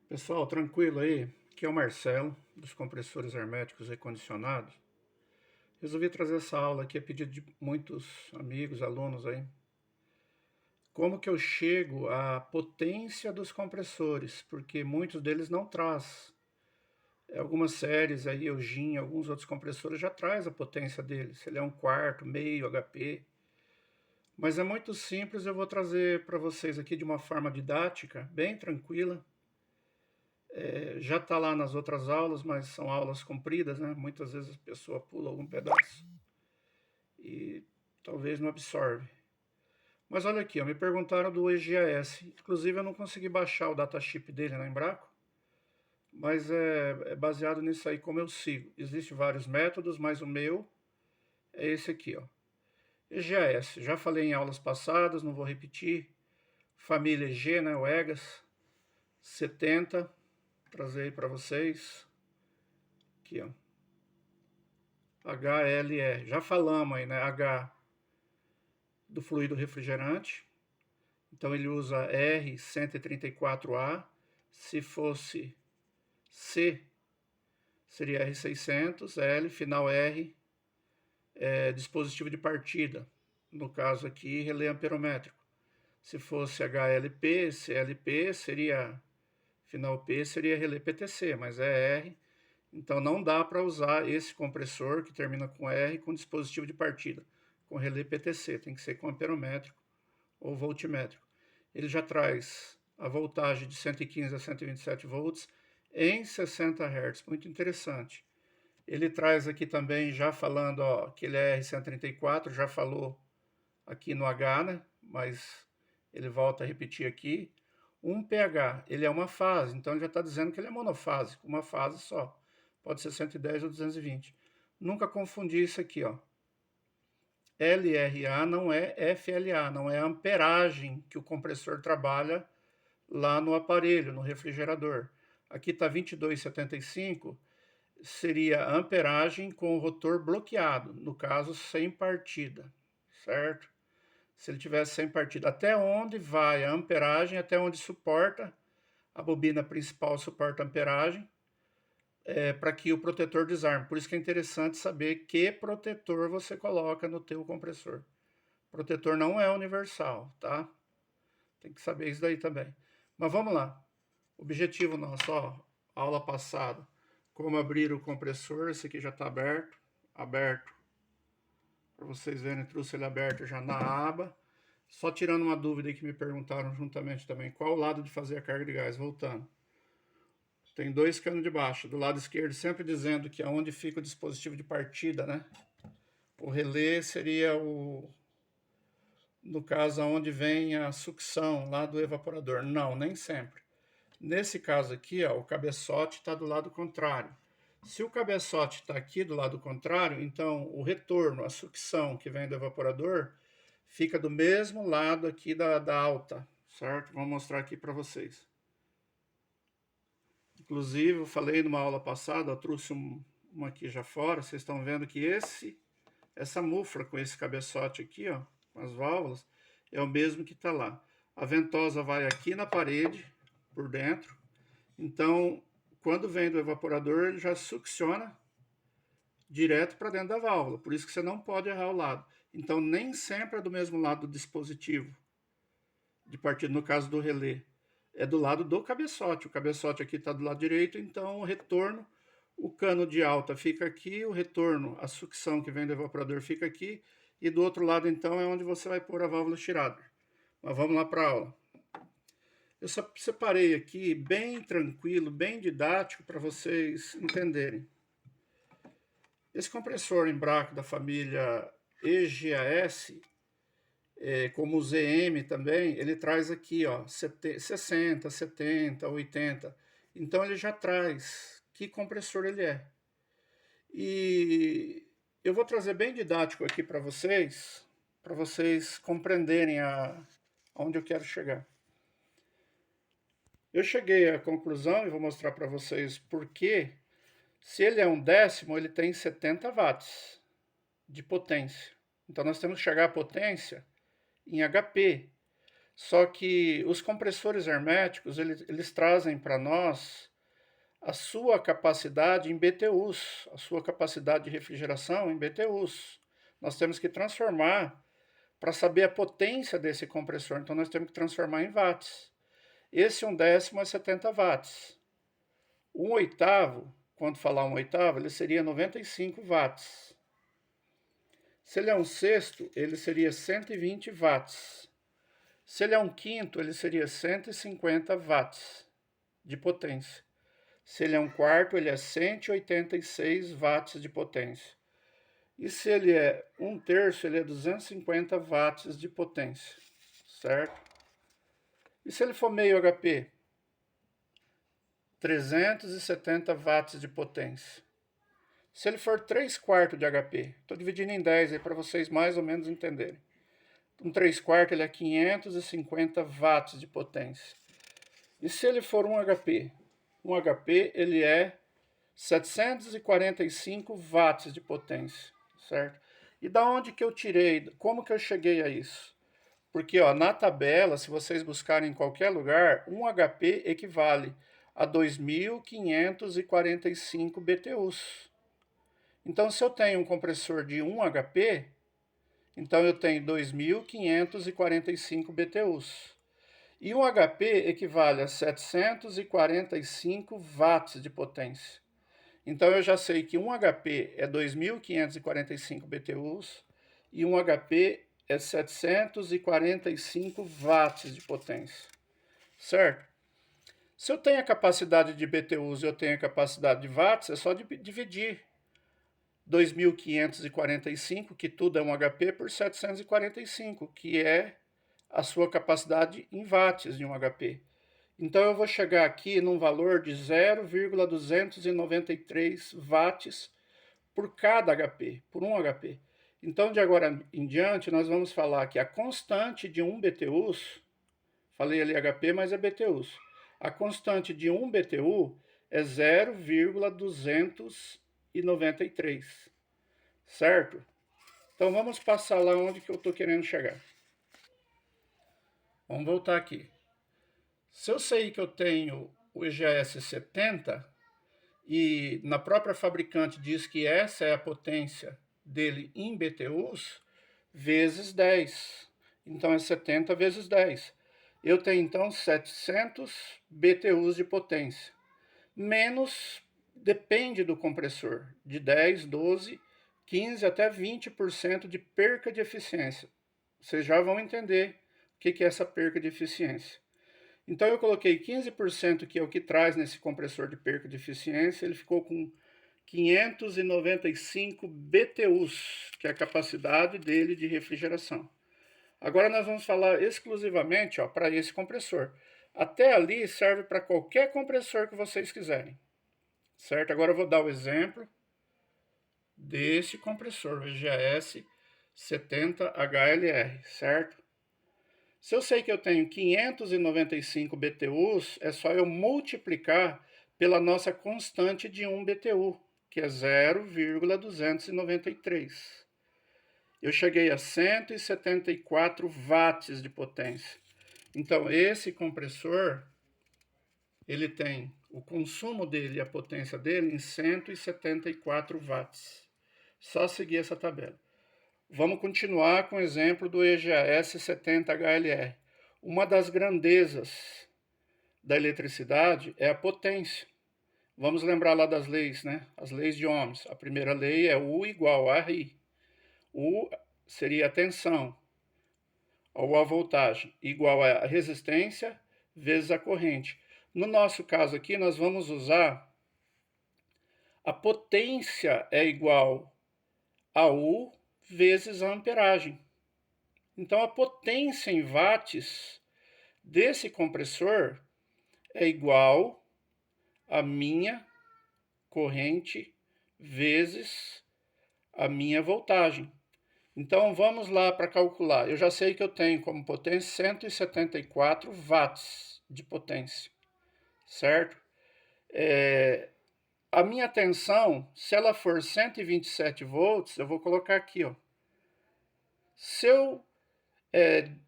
Pessoal, tranquilo aí? Aqui é o Marcelo, dos compressores herméticos e condicionados. Resolvi trazer essa aula aqui a pedido de muitos amigos, alunos aí. Como que eu chego à potência dos compressores? Porque muitos deles não traz. Algumas séries aí, o GIN, alguns outros compressores já traz a potência deles. Ele é um quarto, meio HP. Mas é muito simples, eu vou trazer para vocês aqui de uma forma didática, bem tranquila. Já está lá nas outras aulas, mas são aulas compridas, né? Muitas vezes a pessoa pula algum pedaço e talvez não absorve. Mas olha aqui, ó, me perguntaram do EGAS. Inclusive eu não consegui baixar o datasheet dele na Embraco, mas é baseado nisso aí como eu sigo. Existem vários métodos, mas o meu é esse aqui, ó. EGAS, já falei em aulas passadas, não vou repetir. Família G, né, o EGAS, 70, trazer aí para vocês. Aqui, ó. HLE, já falamos aí, né? H do fluido refrigerante. Então ele usa R134A. Se fosse C, seria R600. L, final R, dispositivo de partida. No caso aqui, relé amperométrico. Se fosse HLP, CLP, seria final P, seria relé PTC, mas é R. Então não dá para usar esse compressor que termina com R com dispositivo de partida, com relé PTC, tem que ser com amperométrico ou voltmétrico. Ele já traz a voltagem de 115 a 127 volts em 60 Hz, muito interessante. Ele traz aqui também, já falando ó, que ele é R134, já falou aqui no H, né? Mas ele volta a repetir aqui. 1 pH, ele é uma fase, então ele já está dizendo que ele é monofásico, uma fase só. Pode ser 110 ou 220. Nunca confundir isso aqui, ó. LRA não é FLA, não é a amperagem que o compressor trabalha lá no aparelho, no refrigerador. Aqui está 22,75, seria a amperagem com o rotor bloqueado, no caso sem partida, certo? Se ele tivesse sem partida, até onde vai a amperagem, até onde suporta, a bobina principal suporta a amperagem, para que o protetor desarme. Por isso que é interessante saber que protetor você coloca no teu compressor. Protetor não é universal, tá? Tem que saber isso daí também. Mas vamos lá. Objetivo nosso, ó, aula passada. Como abrir o compressor, esse aqui já está aberto. Aberto. Para vocês verem, trouxe ele aberto já na aba. Só tirando uma dúvida aí que me perguntaram juntamente também. Qual o lado de fazer a carga de gás? Voltando. Tem dois canos de baixo. Do lado esquerdo, sempre dizendo que é onde fica o dispositivo de partida, né? O relé seria o... No caso, onde vem a sucção lá do evaporador. Não, nem sempre. Nesse caso aqui, ó, o cabeçote está do lado contrário. Se o cabeçote está aqui do lado contrário, então o retorno, a sucção que vem do evaporador, fica do mesmo lado aqui da alta, certo? Vou mostrar aqui para vocês. Inclusive, eu falei numa aula passada, eu trouxe uma aqui já fora, vocês estão vendo que essa mufla com esse cabeçote aqui, ó, com as válvulas, é o mesmo que está lá. A ventosa vai aqui na parede, por dentro, então, quando vem do evaporador, ele já succiona direto para dentro da válvula, por isso que você não pode errar o lado. Então, nem sempre é do mesmo lado do dispositivo de partida, no caso do relé. É do lado do cabeçote. O cabeçote aqui está do lado direito, então o retorno, o cano de alta fica aqui, o retorno, a sucção que vem do evaporador fica aqui, e do outro lado, então, é onde você vai pôr a válvula Schrader. Mas vamos lá para a aula. Eu só separei aqui bem tranquilo, bem didático para vocês entenderem. Esse compressor Embraco da família EGAS, como o ZM também, ele traz aqui, ó, 60, 70, 80. Então ele já traz que compressor ele é. E eu vou trazer bem didático aqui para vocês compreenderem aonde eu quero chegar. Eu cheguei à conclusão, e vou mostrar para vocês por quê. Se ele é um décimo, ele tem 70 watts de potência. Então nós temos que chegar à potência em HP. Só que os compressores herméticos, eles trazem para nós a sua capacidade em BTUs, a sua capacidade de refrigeração em BTUs. Nós temos que transformar para saber a potência desse compressor. Então, nós temos que transformar em watts. Esse 1/10 é 70 watts. 1/8, quando falar 1/8, ele seria 95 watts. Se ele é 1/6, ele seria 120 watts. Se ele é 1/5, ele seria 150 watts de potência. Se ele é 1/4, ele é 186 watts de potência. E se ele é 1/3, ele é 250 watts de potência, certo? E se ele for meio HP? 370 watts de potência. Se ele for 3/4 de HP, estou dividindo em 10 aí para vocês mais ou menos entenderem. Um 3/4 ele é 550 watts de potência. E se ele for 1 HP? 1 HP ele é 745 watts de potência, certo? E da onde que eu tirei? Como que eu cheguei a isso? Porque ó, na tabela, se vocês buscarem em qualquer lugar, 1 HP equivale a 2.545 BTUs. Então, se eu tenho um compressor de 1 HP, então eu tenho 2.545 BTUs. E 1 HP equivale a 745 watts de potência. Então eu já sei que 1 HP é 2.545 BTUs e 1 HP é 745 watts de potência, certo? Se eu tenho a capacidade de BTUs e eu tenho a capacidade de watts, é só dividir 2.545, que tudo é 1 HP, por 745, que é a sua capacidade em watts de 1 HP. Então eu vou chegar aqui num valor de 0,293 watts por cada HP, por 1 HP. Então, de agora em diante, nós vamos falar que a constante de 1 BTUs, falei ali HP, mas é BTUs. A constante de 1 BTU é 0,293, certo? Então, vamos passar lá onde que eu estou querendo chegar. Vamos voltar aqui. Se eu sei que eu tenho o EGS 70, e na própria fabricante diz que essa é a potência dele em BTUs, vezes 10. Então, é 70 vezes 10. Eu tenho, então, 700 BTUs de potência. Menos, depende do compressor, de 10, 12, 15 até 20% de perca de eficiência. Vocês já vão entender o que é essa perca de eficiência. Então eu coloquei 15%, que é o que traz nesse compressor de perca de eficiência, ele ficou com 595 BTUs, que é a capacidade dele de refrigeração. Agora nós vamos falar exclusivamente para esse compressor. Até ali serve para qualquer compressor que vocês quiserem, certo? Agora eu vou dar o exemplo desse compressor, o EGS 70 HLR, certo? Se eu sei que eu tenho 595 BTUs, é só eu multiplicar pela nossa constante de 1 BTU, que é 0,293. Eu cheguei a 174 watts de potência. Então, esse compressor, ele tem o consumo dele e a potência dele em 174 watts. Só seguir essa tabela. Vamos continuar com o exemplo do EGS 70 HLR. Uma das grandezas da eletricidade é a potência. Vamos lembrar lá das leis, né? As leis de Ohms. A primeira lei é U igual a RI. U seria a tensão, ou a voltagem, igual a resistência vezes a corrente. No nosso caso aqui, nós vamos usar a potência é igual a U vezes a amperagem. Então, a potência em watts desse compressor é igual a minha corrente vezes a minha voltagem. Então, vamos lá para calcular. Eu já sei que eu tenho como potência 174 watts de potência, certo? A minha tensão, se ela for 127 volts, eu vou colocar aqui, ó. Se eu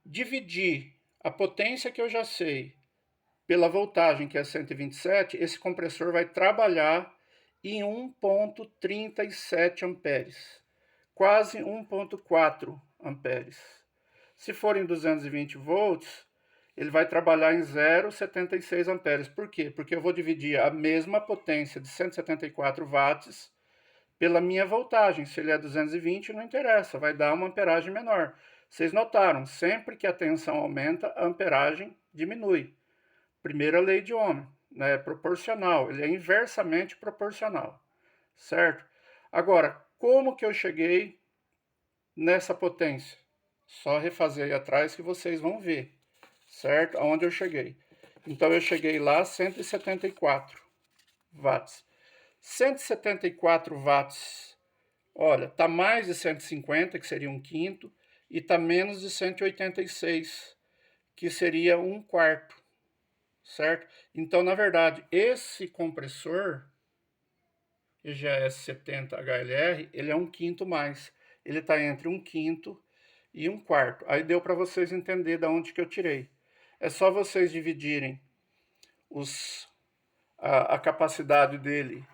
dividir A potência que eu já sei, pela voltagem, que é 127, esse compressor vai trabalhar em 1,37 amperes, quase 1,4 amperes. Se for em 220 volts, ele vai trabalhar em 0,76 amperes. Por quê? Porque eu vou dividir a mesma potência de 174 watts pela minha voltagem. Se ele é 220, não interessa, vai dar uma amperagem menor. Vocês notaram, sempre que a tensão aumenta, a amperagem diminui. Primeira lei de Ohm, né? É proporcional, ele é inversamente proporcional, certo? Agora, como que eu cheguei nessa potência? Só refazer aí atrás que vocês vão ver, certo? Aonde eu cheguei. Então, eu cheguei lá a 174 watts. 174 watts, olha, tá mais de 150, que seria um quinto, e tá menos de 186, que seria um quarto, certo? Então, na verdade, esse compressor EGS 70 HLR, ele é um quinto mais. Ele está entre um quinto e um quarto. Aí deu para vocês entenderem de onde que eu tirei. É só vocês dividirem a capacidade dele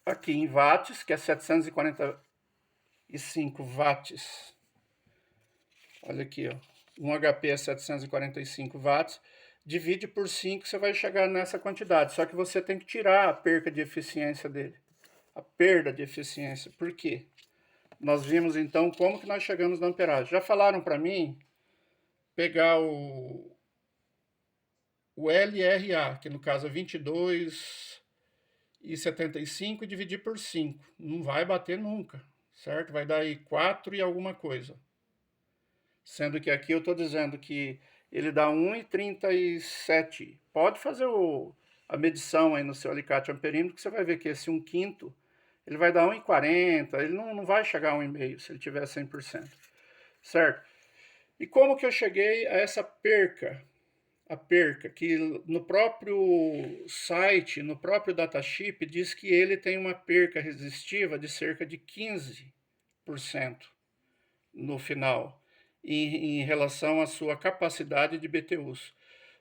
aqui em watts, que é 745 watts. Olha aqui, ó. Um HP é 745 watts. Divide por 5, você vai chegar nessa quantidade. Só que você tem que tirar a perca de eficiência dele. A perda de eficiência. Por quê? Nós vimos então como que nós chegamos na amperagem. Já falaram para mim pegar o LRA, que no caso é 22,75 e dividir por 5. Não vai bater nunca, certo? Vai dar aí 4 e alguma coisa. Sendo que aqui eu estou dizendo que ele dá 1,37. Pode fazer a medição aí no seu alicate amperímetro, que você vai ver que esse 1/5, ele vai dar 1,40, ele não vai chegar a 1,5 se ele tiver 100%, certo? E como que eu cheguei a essa perca? A perca, que no próprio site, no próprio datasheet, diz que ele tem uma perca resistiva de cerca de 15% no final, em relação à sua capacidade de BTUs.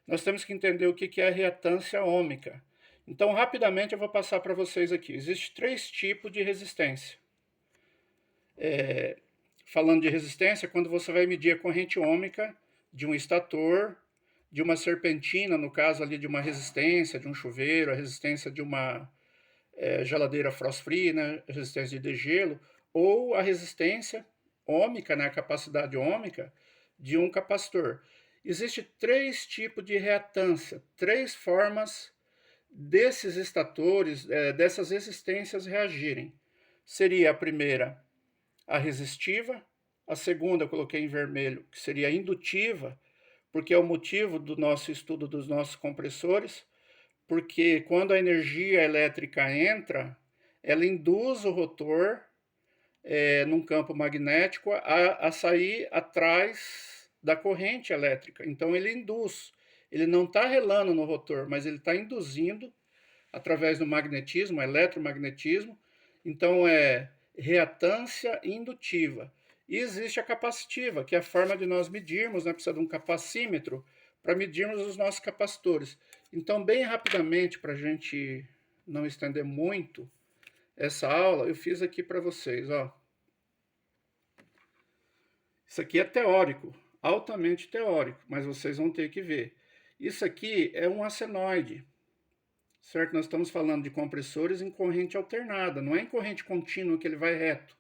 Nós temos que entender o que é a reatância ôhmica. Então, rapidamente, eu vou passar para vocês aqui. Existem 3 tipos de resistência. Falando de resistência, quando você vai medir a corrente ôhmica de um estator, de uma serpentina, no caso ali de uma resistência, de um chuveiro, a resistência de uma geladeira frost-free, né, resistência de degelo, ou a resistência ôhmica, né, a capacidade ôhmica de um capacitor. Existem 3 tipos de reatância, 3 formas desses estatores, dessas resistências reagirem. Seria a primeira, a resistiva, a segunda eu coloquei em vermelho, que seria a indutiva, porque é o motivo do nosso estudo dos nossos compressores, porque quando a energia elétrica entra, ela induz o rotor num campo magnético a sair atrás da corrente elétrica. Então ele induz, ele não está relando no rotor, mas ele está induzindo através do magnetismo, eletromagnetismo. Então é reatância indutiva. E existe a capacitiva, que é a forma de nós medirmos, né? Precisa de um capacímetro para medirmos os nossos capacitores. Então, bem rapidamente, para a gente não estender muito essa aula, eu fiz aqui para vocês, ó. Isso aqui é teórico, altamente teórico, mas vocês vão ter que ver. Isso aqui é um acenoide, certo? Nós estamos falando de compressores em corrente alternada, não é em corrente contínua que ele vai reto,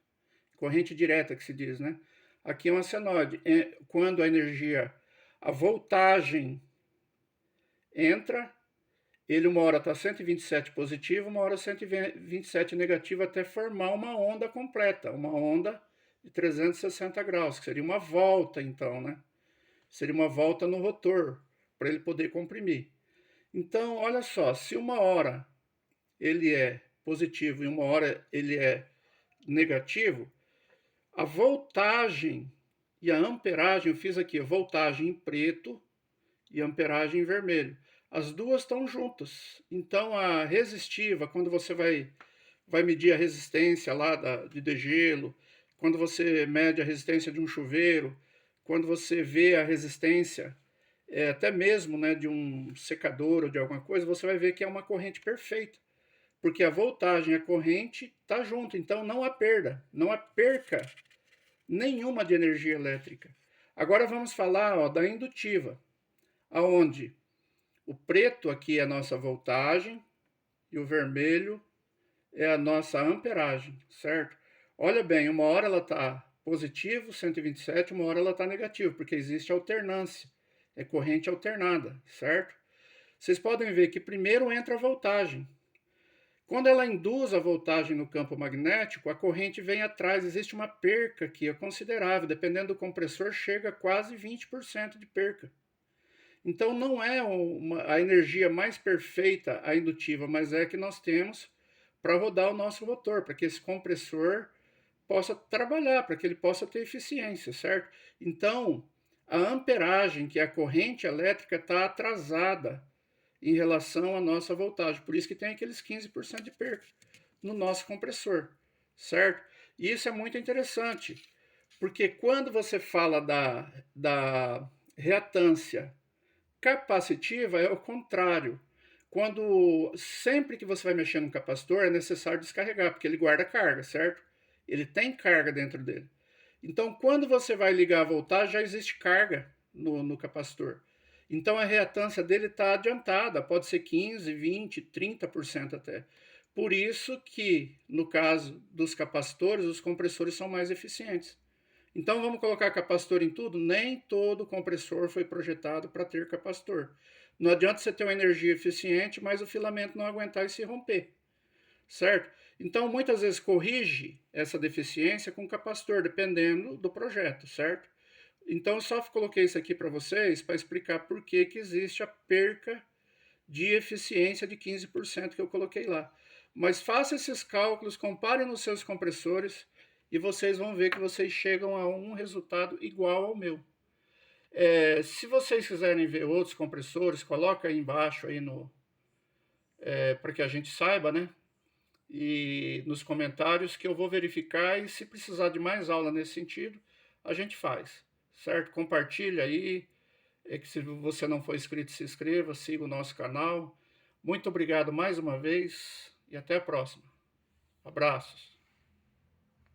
corrente direta que se diz, né? Aqui é um acenoide. Quando a energia, a voltagem entra, ele uma hora está 127 positivo, uma hora 127 negativo, até formar uma onda completa, uma onda de 360 graus, que seria uma volta então, né? Seria uma volta no rotor, para ele poder comprimir. Então, olha só, se uma hora ele é positivo e uma hora ele é negativo, a voltagem e a amperagem, eu fiz aqui a voltagem em preto e a amperagem em vermelho. As duas estão juntas. Então, a resistiva, quando você vai medir a resistência lá de degelo, quando você mede a resistência de um chuveiro, quando você vê a resistência, até mesmo, né, de um secador ou de alguma coisa, você vai ver que é uma corrente perfeita, porque a voltagem e a corrente tá junto, então não há perda, não há perca nenhuma de energia elétrica. Agora vamos falar, ó, da indutiva, aonde o preto aqui é a nossa voltagem e o vermelho é a nossa amperagem, certo? Olha bem, uma hora ela está positivo, 127, uma hora ela está negativo, porque existe alternância, é corrente alternada, certo? Vocês podem ver que primeiro entra a voltagem. Quando ela induz a voltagem no campo magnético, a corrente vem atrás, existe uma perca aqui, é considerável, dependendo do compressor, chega a quase 20% de perca. Então não é a energia mais perfeita a indutiva, mas é a que nós temos para rodar o nosso motor, para que esse compressor possa trabalhar, para que ele possa ter eficiência, certo? Então, a amperagem, que é a corrente elétrica, está atrasada em relação à nossa voltagem. Por isso que tem aqueles 15% de perca no nosso compressor, certo? E isso é muito interessante, porque quando você fala da reatância capacitiva, é o contrário. Sempre que você vai mexer no capacitor, é necessário descarregar, porque ele guarda carga, certo? Ele tem carga dentro dele. Então, quando você vai ligar a voltagem, já existe carga no capacitor. Então, a reatância dele está adiantada, pode ser 15, 20, 30% até. Por isso que, no caso dos capacitores, os compressores são mais eficientes. Então, vamos colocar capacitor em tudo? Nem todo compressor foi projetado para ter capacitor. Não adianta você ter uma energia eficiente, mas o filamento não aguentar e se romper, certo? Então, muitas vezes corrige essa deficiência com capacitor, dependendo do projeto, certo? Então, eu só coloquei isso aqui para vocês para explicar por que existe a perca de eficiência de 15% que eu coloquei lá. Mas faça esses cálculos, comparem nos seus compressores e vocês vão ver que vocês chegam a um resultado igual ao meu. Se vocês quiserem ver outros compressores, coloca aí embaixo aí para que a gente saiba, né? E nos comentários que eu vou verificar e se precisar de mais aula nesse sentido, a gente faz, certo? Compartilha aí, que se você não for inscrito, se inscreva, siga o nosso canal. Muito obrigado mais uma vez e até a próxima. Abraços.